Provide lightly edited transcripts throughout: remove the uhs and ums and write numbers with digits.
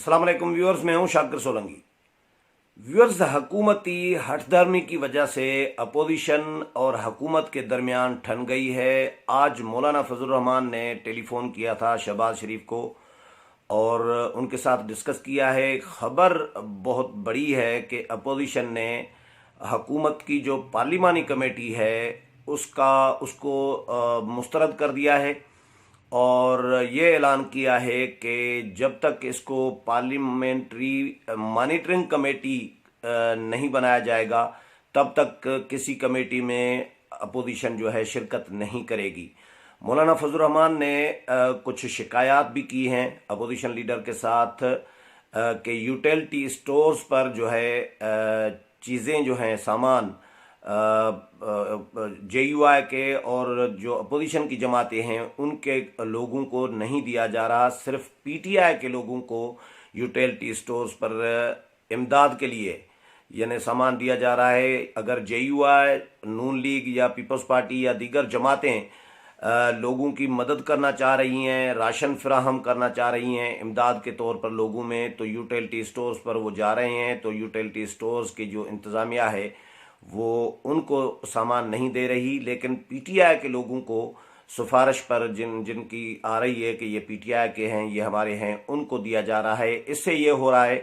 अस्सलाम वालेकुम व्यूअर्स, मैं हूं शाकिर सोलंकी। व्यूअर्स, हुकूमती हठधर्मी की वजह से अपोजिशन और हुकूमत के दरमियान ठन गई है। आज मौलाना फजल रहमान ने टेलीफोन किया था शहबाज शरीफ को और उनके साथ डिस्कस किया है। खबर बहुत बड़ी है कि अपोजिशन ने हुकूमत की जो पार्लिमानी कमेटी है उसको मुस्तरद कर दिया है और ये ऐलान किया है कि जब तक इसको पार्लियामेंट्री मॉनिटरिंग कमेटी नहीं बनाया जाएगा तब तक किसी कमेटी में अपोजिशन जो है शिरकत नहीं करेगी। मौलाना फजल रहमान ने कुछ शिकायत भी की हैं अपोजिशन लीडर के साथ कि यूटिलिटी स्टोर्स पर जो है चीज़ें जो हैं सामान JUI के और जो अपोजिशन की जमातें हैं उनके लोगों को नहीं दिया जा रहा, सिर्फ PTI के लोगों को यूटिलिटी स्टोर्स पर इमदाद के लिए यानी सामान दिया जा रहा है। अगर JUI, नून लीग या पीपल्स पार्टी या दीगर जमातें लोगों की मदद करना चाह रही हैं, राशन फराहम करना चाह रही हैं इमदाद के तौर पर लोगों में, तो यूटिलिटी स्टोर्स पर वो जा रहे हैं। तो यूटिलिटी स्टोर्स की जो इंतज़ामिया है वो उनको सामान नहीं दे रही, लेकिन PTI के लोगों को सिफारिश पर जिनकी आ रही है कि ये PTI के हैं, ये हमारे हैं, उनको दिया जा रहा है। इससे ये हो रहा है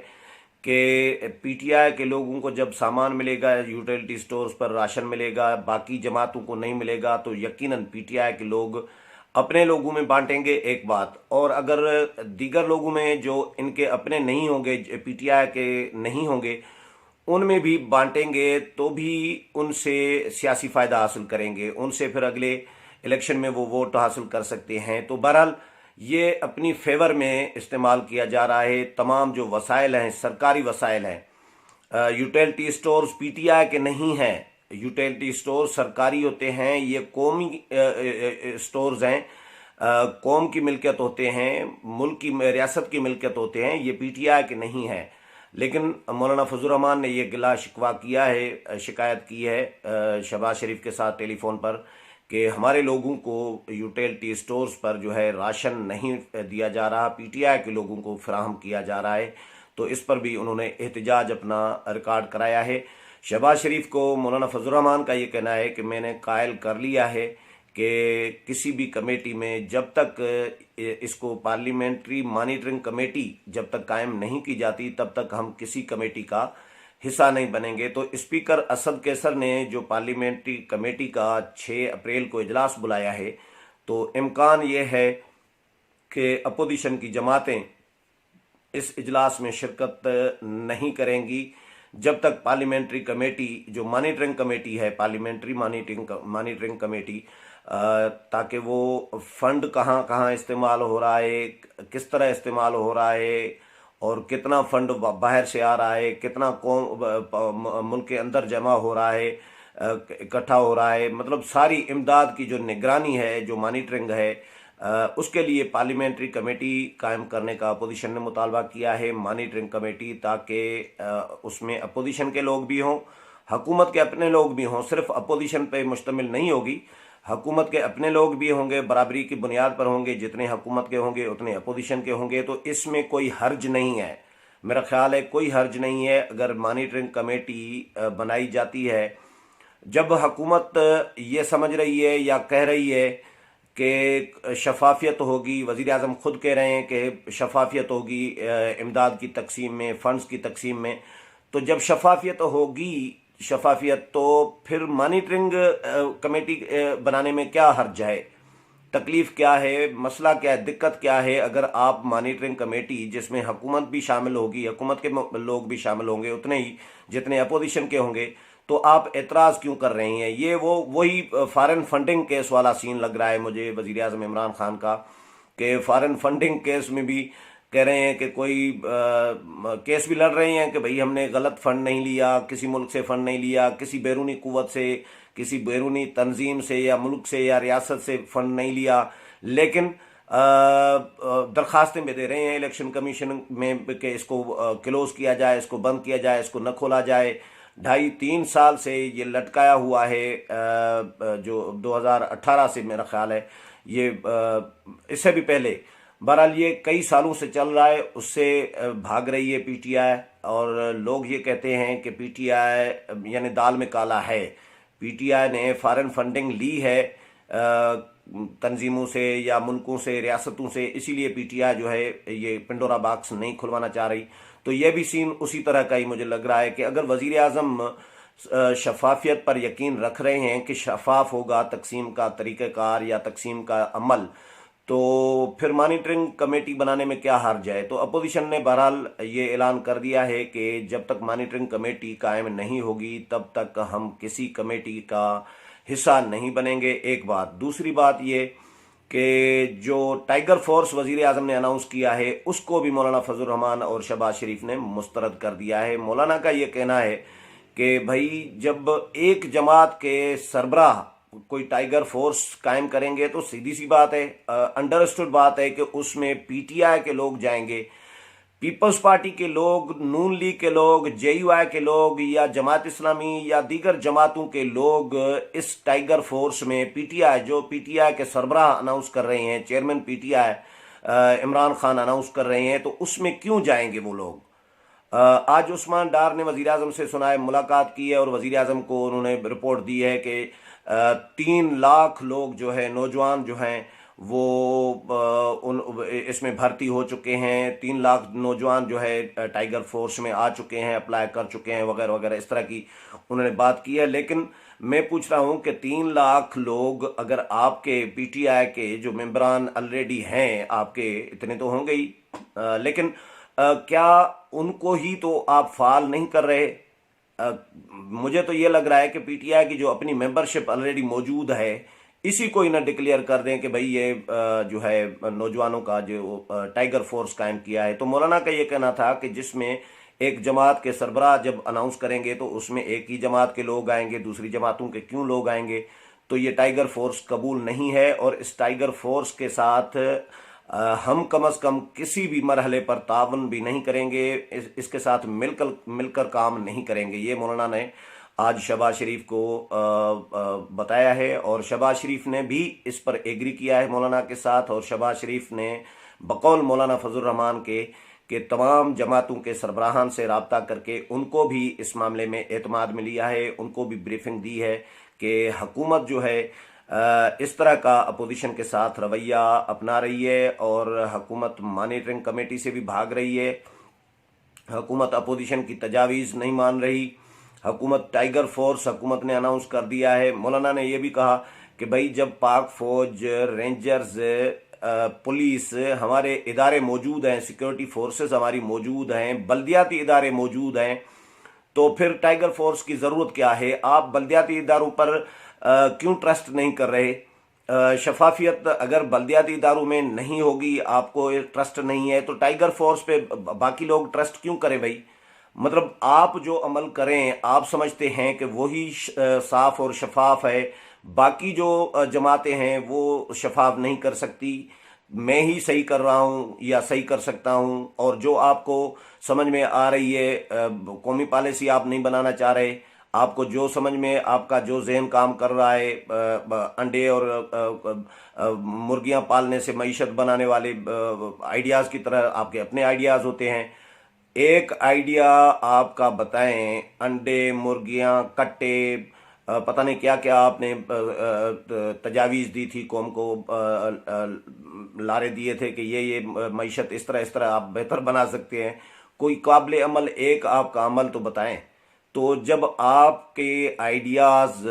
कि PTI के लोगों को जब सामान मिलेगा, यूटिलिटी स्टोर्स पर राशन मिलेगा, बाकी जमातों को नहीं मिलेगा, तो यकीनन PTI के लोग अपने लोगों में बांटेंगे, एक बात। और अगर दीगर लोगों में जो इनके अपने नहीं होंगे, PTI के नहीं होंगे, उनमें भी बांटेंगे तो भी उनसे सियासी फ़ायदा हासिल करेंगे, उनसे फिर अगले इलेक्शन में वो वोट हासिल कर सकते हैं। तो बहरहाल ये अपनी फेवर में इस्तेमाल किया जा रहा है। तमाम जो वसाइल हैं, सरकारी वसाइल हैं, यूटिलिटी स्टोर्स PTI के नहीं हैं, यूटिलिटी स्टोर सरकारी होते हैं, ये कौमी स्टोर्स हैं, कौम की मिल्कियत होते हैं, मुल्क की रियासत की मिल्कियत होते हैं, ये PTI के नहीं हैं। लेकिन मौलाना फजल रहमान ने यह गिला शिकवा किया है, शिकायत की है शहबाज शरीफ के साथ टेलीफोन पर कि हमारे लोगों को यूटिलिटी स्टोर्स पर जो है राशन नहीं दिया जा रहा, PTI के लोगों को फराहम किया जा रहा है। तो इस पर भी उन्होंने एहतजाज अपना रिकॉर्ड कराया है। शहबाज शरीफ को मौलाना फजल रहमान का ये कहना है कि मैंने कायल कर लिया है कि किसी भी कमेटी में जब तक इसको पार्लियामेंट्री मॉनिटरिंग कमेटी जब तक कायम नहीं की जाती तब तक हम किसी कमेटी का हिस्सा नहीं बनेंगे। तो स्पीकर असद कैसर ने जो पार्लियामेंट्री कमेटी का 6 अप्रैल को इजलास बुलाया है, तो इम्कान ये है कि अपोजिशन की जमातें इस इजलास में शिरकत नहीं करेंगी जब तक पार्लियामेंट्री कमेटी जो मॉनिटरिंग कमेटी है, पार्लियामेंट्री मॉनिटरिंग कमेटी, ताकि वो फंड कहाँ कहाँ इस्तेमाल हो रहा है, किस तरह इस्तेमाल हो रहा है और कितना फंड बाहर से आ रहा है, कितना मुल्क के अंदर जमा हो रहा है, इकट्ठा हो रहा है, मतलब सारी इमदाद की जो निगरानी है, जो मॉनिटरिंग है, उसके लिए पार्लियामेंट्री कमेटी कायम करने का अपोजिशन ने मुतालबा किया है, मॉनिटरिंग कमेटी, ताकि उसमें अपोजिशन के लोग भी हों, हुकूमत के अपने लोग भी हों। सिर्फ अपोजिशन पे मुश्तमिल नहीं होगी, हुकूमत के अपने लोग भी होंगे, बराबरी की बुनियाद पर होंगे, जितने हुकूमत के होंगे उतने अपोजिशन के होंगे। तो इसमें कोई हर्ज नहीं है, मेरा ख्याल है कोई हर्ज नहीं है अगर मॉनिटरिंग कमेटी बनाई जाती है। जब हुकूमत ये समझ रही है या कह रही है कि शफाफियत होगी, वज़ीर आज़म खुद कह रहे हैं कि शफाफियत होगी इमदाद की तकसीम में, फ़ंड्स की तकसीम में, तो जब शफाफियत होगी तो फिर मॉनिटरिंग कमेटी बनाने में क्या हर्ज है, तकलीफ क्या है, मसला क्या है, दिक्कत क्या है। अगर आप मॉनिटरिंग कमेटी जिसमें हुकूमत भी शामिल होगी, हुकूमत के लोग भी शामिल होंगे उतने ही जितने अपोजिशन के होंगे, तो आप एतराज़ क्यों कर रहे हैं? ये वही फॉरेन फंडिंग केस वाला सीन लग रहा है मुझे वज़ीर आज़म इमरान खान का, कि फॉरेन फंडिंग केस में भी कह रहे हैं कि कोई केस भी लड़ रहे हैं कि भाई हमने गलत फंड नहीं लिया, किसी मुल्क से फंड नहीं लिया, किसी बैरूनी कुव्वत से, किसी बैरूनी तंजीम से या मुल्क से या रियासत से फंड नहीं लिया, लेकिन दरखास्तें भी दे रहे हैं इलेक्शन कमीशन में कि इसको क्लोज किया जाए, इसको बंद किया जाए, इसको न खोला जाए। 2.5-3 साल से ये लटकाया हुआ है, जो 2018 से मेरा ख्याल है, ये इससे भी पहले बहरहाल ये कई सालों से चल रहा है, उससे भाग रही है पीटीआई। और लोग ये कहते हैं कि पीटीआई यानी दाल में काला है। पीटीआई ने फॉरेन फंडिंग ली है तंजीमों से या मुल्कों से, रियासतों से, इसीलिए पीटीआई जो है ये पिंडोरा बॉक्स नहीं खुलवाना चाह रही। तो ये भी सीन उसी तरह का ही मुझे लग रहा है कि अगर वजीर आजम शफाफियत पर यकीन रख रहे हैं कि शफाफ होगा तकसीम का तरीक़ाकार या तकसीम का अमल, तो फिर मॉनिटरिंग कमेटी बनाने में क्या हर्ज है। तो अपोजिशन ने बहरहाल ये ऐलान कर दिया है कि जब तक मॉनिटरिंग कमेटी कायम नहीं होगी तब तक हम किसी कमेटी का हिस्सा नहीं बनेंगे। एक बात। दूसरी बात ये कि जो टाइगर फोर्स वजीर आजम ने अनाउंस किया है उसको भी मौलाना फजल रहमान और शहबाज शरीफ ने मुस्तरद कर दिया है। मौलाना का ये कहना है कि भाई जब एक जमात के सरबराह कोई टाइगर फोर्स कायम करेंगे तो सीधी सी बात है, अंडरस्टूड बात है कि उसमें पीटीआई के लोग जाएंगे, पीपल्स पार्टी के लोग, नून लीग के लोग, जेयूआई के लोग या जमात इस्लामी या दीगर जमातों के लोग इस टाइगर फोर्स में पीटीआई, जो पीटीआई के सरबराह अनाउंस कर रहे हैं, chairman PTI Imran Khan announce कर रहे हैं, तो उसमें क्यों जाएंगे वो लोग। आज उस्मान डार ने वजीर आजम से सुनाए मुलाकात की है और वजीर आजम को उन्होंने रिपोर्ट दी है कि 3 लाख लोग जो है, नौजवान जो हैं वो इसमें भर्ती हो चुके हैं। 3 लाख नौजवान जो है टाइगर फोर्स में आ चुके हैं, अप्लाई कर चुके हैं वगैरह वगैरह, इस तरह की उन्होंने बात की है। लेकिन मैं पूछ रहा हूं कि 3 लाख लोग अगर आपके पीटीआई के जो मेंबरान ऑलरेडी हैं, आपके इतने तो होंगे ही, लेकिन क्या उनको ही तो आप फाल नहीं कर रहे। मुझे तो ये लग रहा है कि पीटीआई की जो अपनी मेंबरशिप ऑलरेडी मौजूद है इसी को ही ना डिक्लेयर कर दें कि भाई ये जो है नौजवानों का जो टाइगर फोर्स कायम किया है। तो मौलाना का ये कहना था कि जिसमें एक जमात के सरबराह जब अनाउंस करेंगे तो उसमें एक ही जमात के लोग आएंगे, दूसरी जमातों के क्यों लोग आएंगे। तो ये टाइगर फोर्स कबूल नहीं है और इस टाइगर फोर्स के साथ हम कम अज कम किसी भी मरहले पर तावन भी नहीं करेंगे, इसके साथ मिलकर काम नहीं करेंगे। ये मौलाना ने आज शहबाज शरीफ को बताया है और शहबाज शरीफ ने भी इस पर एग्री किया है मौलाना के साथ। और शहबाज शरीफ ने बकौल मौलाना फजल रहमान के तमाम जमातों के सरबराहान से रब्ता करके उनको भी इस मामले में एतमाद में लिया है, उनको भी ब्रीफिंग दी है कि हुकूमत जो है इस तरह का अपोजिशन के साथ रवैया अपना रही है और हुकूमत मॉनिटरिंग कमेटी से भी भाग रही है। हुकूमत अपोजिशन की तजावीज़ नहीं मान रही। हुकूमत टाइगर फोर्स हुकूमत ने अनाउंस कर दिया है। मौलाना ने यह भी कहा कि भाई जब पाक फौज, रेंजर्स, पुलिस, हमारे इदारे मौजूद हैं, सिक्योरिटी फोर्सेस हमारी मौजूद हैं, बल्दियाती इदारे मौजूद हैं, तो फिर टाइगर फोर्स की ज़रूरत क्या है। आप बल्दियाती इदारों पर क्यों ट्रस्ट नहीं कर रहे। शफाफियत अगर बल्दियाती इदारों में नहीं होगी, आपको ट्रस्ट नहीं है, तो टाइगर फोर्स पे बाकी लोग ट्रस्ट क्यों करें भाई। मतलब आप जो अमल करें आप समझते हैं कि वही साफ और शफाफ है, बाकी जो जमातें हैं वो शफाफ नहीं कर सकती। मैं ही सही कर रहा हूं या सही कर सकता हूं, और जो आपको समझ में आ रही है कौमी पॉलिसी आप नहीं बनाना चाह रहे। आपको जो समझ में, आपका जो जहन काम कर रहा है, अंडे और मुर्गियां पालने से मईशत बनाने वाले आइडियाज़ की तरह आपके अपने आइडियाज़ होते हैं। एक आइडिया आपका बताएं, अंडे, मुर्गियां, कट्टे, पता नहीं क्या क्या आपने तजावीज़ दी थी कौम को, लारे दिए थे कि ये मईशत इस तरह आप बेहतर बना सकते हैं। कोई काबिल अमल एक आपका अमल तो बताएं। तो जब आपके आइडियाज़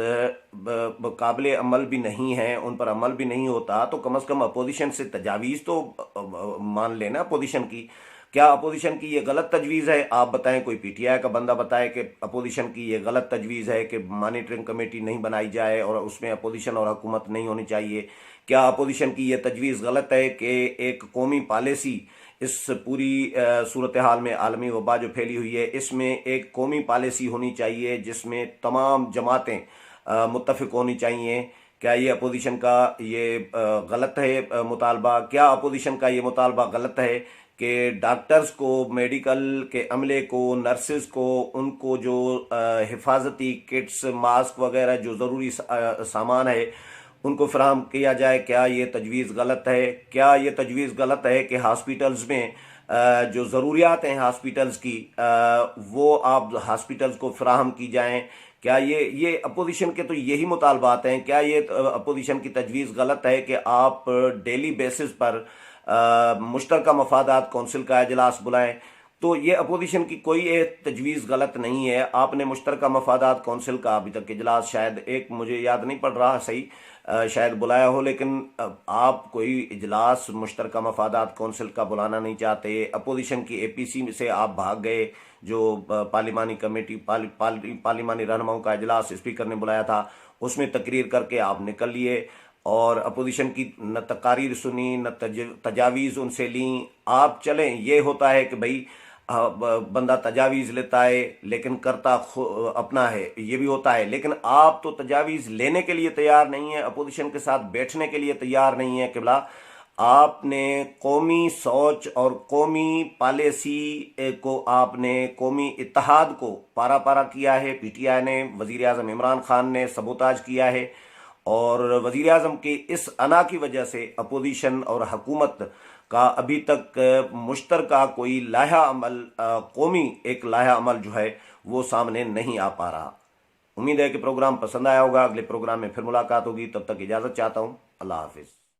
काबिल अमल भी नहीं हैं, उन पर अमल भी नहीं होता, तो कम से कम अपोजिशन से तजावीज़ तो मान लेना अपोजिशन की। क्या अपोजिशन की ये गलत तजवीज़ है? आप बताएं, कोई पीटीआई का बंदा बताए कि अपोजिशन की ये गलत तजवीज़ है कि मॉनिटरिंग कमेटी नहीं बनाई जाए और उसमें अपोजिशन और हुकूमत नहीं होनी चाहिए। क्या अपोजिशन की ये तजवीज़ गलत है कि एक कौमी पॉलिसी, इस पूरी सूरत हाल में आलमी वबा जो फैली हुई है, इसमें एक कौमी पॉलिसी होनी चाहिए जिसमें तमाम जमातें मुत्तफिक होनी चाहिए। क्या ये अपोजिशन का ये गलत है मुतालबा? क्या अपोजिशन का ये मुतालबा गलत है कि डॉक्टर्स को, मेडिकल के अमले को, नर्सेज को, उनको जो हिफाजती किट्स, मास्क वगैरह जो ज़रूरी सामान है उनको फराहम किया जाए। क्या ये तजवीज़ गलत है? क्या ये तजवीज़ गलत है कि हॉस्पिटल्स में जो ज़रूरियात हैं हॉस्पिटल्स की, वो आप हॉस्पिटल्स को फराहम की जाएं? क्या ये अपोजिशन के तो यही मुतालबात हैं। क्या ये अपोजिशन की तजवीज़ गलत है कि आप डेली बेसिस पर मुश्तरका मफादात कौंसिल का इजलास बुलाएं? तो ये अपोजिशन की कोई एक तजवीज़ गलत नहीं है। आपने मुश्तरका मफादात कौंसिल का अभी तक इजलास शायद एक, मुझे याद नहीं पड़ रहा सही, शायद बुलाया हो, लेकिन आप कोई इजलास मुश्तरका मफादात कौंसिल का बुलाना नहीं चाहते। अपोजिशन की एपीसी से आप भाग गए, जो पार्लिमानी कमेटी पार्लिमानी रहनुमाओं का इजलास स्पीकर ने बुलाया था, उसमें तकरीर करके आप निकल लिए और अपोजिशन की न तकारीर सुनी न तजावीज़ उनसे ली। आप चलें, ये होता है कि भाई बंदा तजावीज़ लेता है लेकिन करता अपना है, ये भी होता है। लेकिन आप तो तजावीज़ लेने के लिए तैयार नहीं है, अपोजिशन के साथ बैठने के लिए तैयार नहीं है। किबला आपने कौमी सोच और कौमी पॉलिसी को, आपने कौमी इत्तेहाद को पारा पारा किया है। पीटीआई ने, वज़ीर आज़म इमरान खान ने सबोताज किया है और वज़ीर आज़म की इस अना की वजह से अपोजिशन और हुकूमत का अभी तक मुश्तरका कोई लाहा अमल, कौमी एक लाहा अमल जो है वो सामने नहीं आ पा रहा। उम्मीद है कि प्रोग्राम पसंद आया होगा। अगले प्रोग्राम में फिर मुलाकात होगी, तब तक इजाज़त चाहता हूँ। अल्लाह हाफिज़।